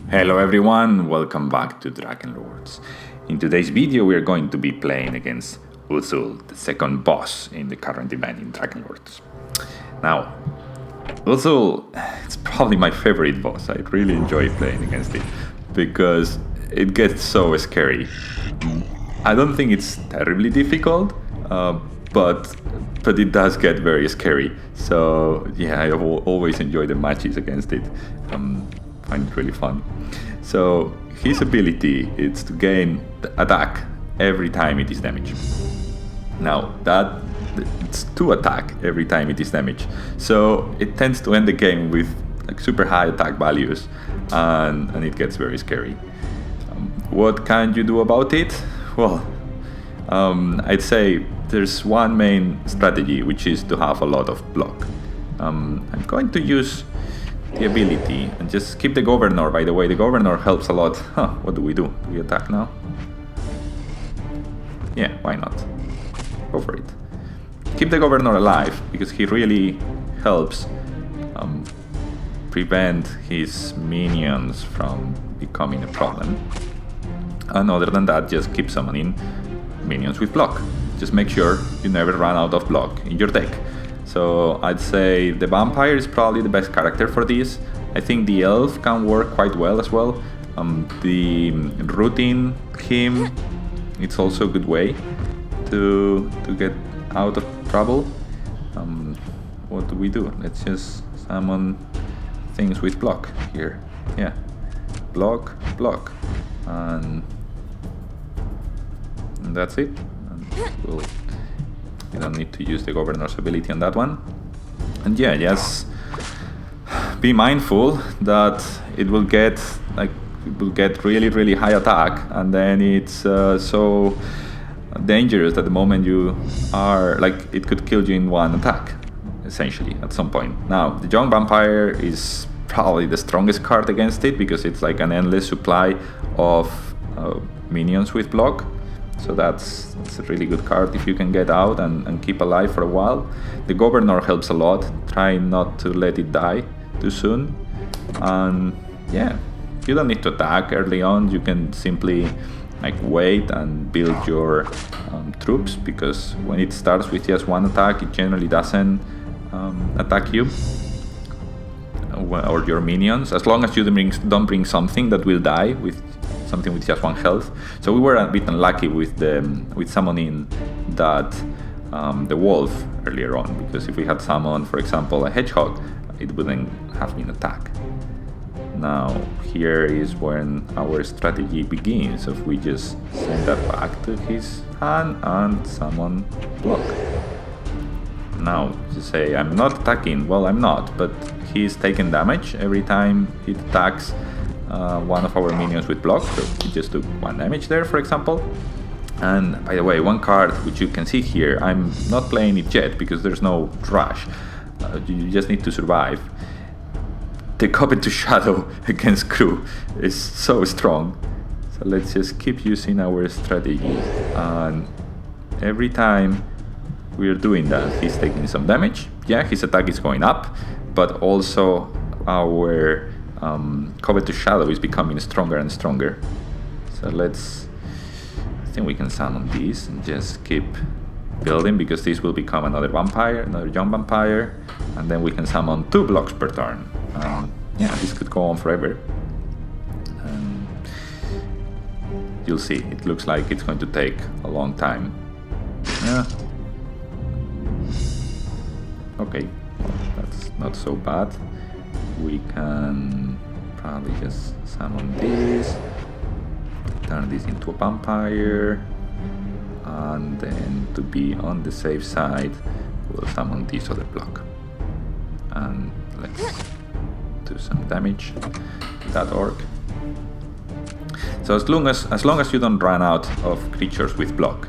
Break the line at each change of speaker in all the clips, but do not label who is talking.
Hello everyone, welcome back to Drakenlords. In today's video we are going to be playing against Uzul, the second boss in the current event in Drakenlords. Now, Uzul, it's probably my favorite boss. I really enjoy playing against it because it gets so scary. I don't think it's terribly difficult, but it does get very scary. So yeah, I always enjoy the matches against it. Find it really fun. So his ability is to gain the attack every time it is damaged. Now it's 2 attack every time it is damaged. So it tends to end the game with like super high attack values, and it gets very scary. What can you do about it? Well, I'd say there's one main strategy, which is to have a lot of block. I'm going to use the ability and just keep the governor. By the way, the governor helps a lot. What do? Do we attack now? Yeah, why not? Go for it. Keep the governor alive because he really helps prevent his minions from becoming a problem. And other than that, just keep summoning minions with block. Just make sure you never run out of block in your deck. So I'd say the vampire is probably the best character for this. I think the elf can work quite well as well. The rooting him, it's also a good way to get out of trouble. What do? Let's just summon things with block here. Yeah, block, and that's it. And we don't need to use the governor's ability on that one. And yeah, just be mindful that it will get really high attack, and then it's so dangerous that the moment you are it could kill you in one attack, essentially, at some point. Now, the young vampire is probably the strongest card against it because it's like an endless supply of minions with block. So that's a really good card if you can get out and keep alive for a while. The governor helps a lot. Try not to let it die too soon. And yeah, you don't need to attack early on. You can simply wait and build your troops, because when it starts with just 1 attack, it generally doesn't attack you or your minions, as long as you don't bring something that will die with something with just 1 health. So we were a bit unlucky with summoning that the wolf earlier on, because if we had summoned, for example, a hedgehog, it wouldn't have been attacked. Now here is when our strategy begins. So if we just send that back to his hand and summon block. Now you say I'm not attacking. Well, I'm not, but he's taking damage every time it attacks one of our minions with block. So he just took 1 damage there, for example. And by the way, one card which you can see here, I'm not playing it yet because there's no rush. You just need to survive. The Covetous Shadow against Kruhh is so strong. So let's just keep using our strategy. And every time we're doing that, he's taking some damage. Yeah, his attack is going up, but also our Covetous Shadow is becoming stronger and stronger. So I think we can summon these and just keep building, because this will become another vampire, another young vampire, and then we can summon 2 blocks per turn. Yeah, this could go on forever. You'll see, it looks like it's going to take a long time. Yeah. Okay, well, that's not so bad. We can probably just summon this, turn this into a vampire, and then to be on the safe side, we'll summon this other block. And let's do some damage to that orc. So as long as you don't run out of creatures with block,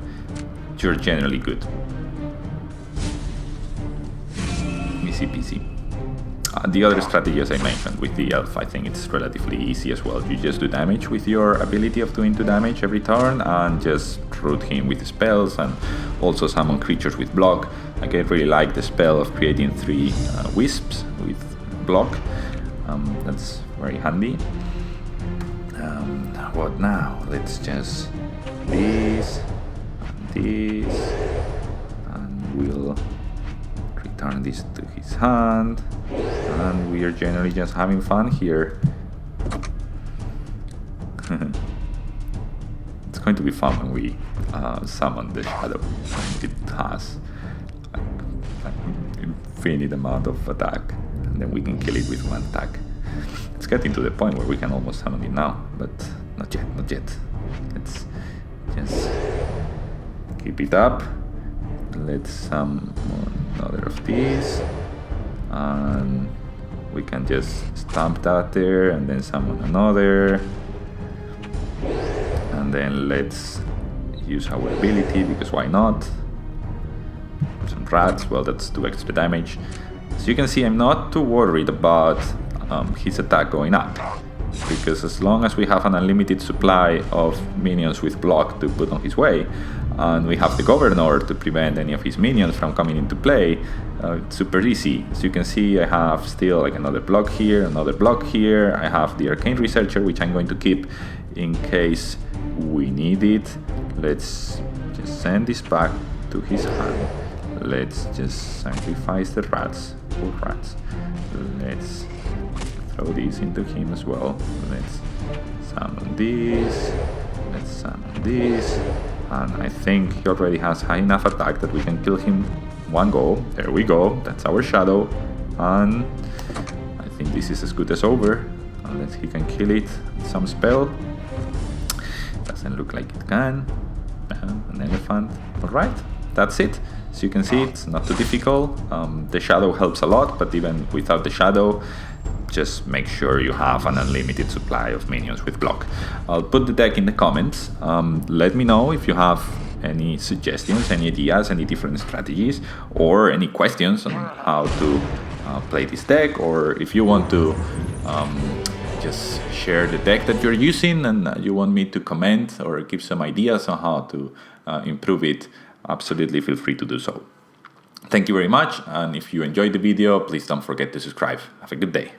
you're generally good. Easy peasy. The other strategy, as I mentioned, with the elf, I think it's relatively easy as well. You just do damage with your ability of doing 2 damage every turn, and just root him with spells, and also summon creatures with block. Like, I really like the spell of creating 3 wisps with block. That's very handy. What now? Let's just this and this, and we'll return this to his hand, and we are generally just having fun here. It's going to be fun when we summon the shadow. It has an infinite amount of attack, and then we can kill it with one attack. It's getting to the point where we can almost summon it now, but not yet, not yet. Let's just keep it up. Let's summon another of these, and we can just stamp that there, and then summon another. And then let's use our ability, because why not? Some rats, well, that's 2 extra damage. So you can see I'm not too worried about his attack going up, because as long as we have an unlimited supply of minions with block to put on his way, and we have the Governor to prevent any of his minions from coming into play, it's super easy. So you can see I have still like another block here, another block here. I have the Arcane Researcher, which I'm going to keep in case we need it. Let's just send this back to his hand. Let's just sacrifice the rats. Poor rats. Let's throw these into him as well. Let's summon this. Let's summon this. And I think he already has high enough attack that we can kill him one go. There we go. That's our shadow. And I think this is as good as over. Unless he can kill it with some spell. Doesn't look like it can. An elephant. Alright, that's it. So you can see it's not too difficult. The shadow helps a lot, but even without the shadow, just make sure you have an unlimited supply of minions with block. I'll put the deck in the comments. Let me know if you have any suggestions, any ideas, any different strategies, or any questions on how to play this deck, or if you want to just share the deck that you're using and you want me to comment or give some ideas on how to improve it, absolutely feel free to do so. Thank you very much, and if you enjoyed the video, please don't forget to subscribe. Have a good day.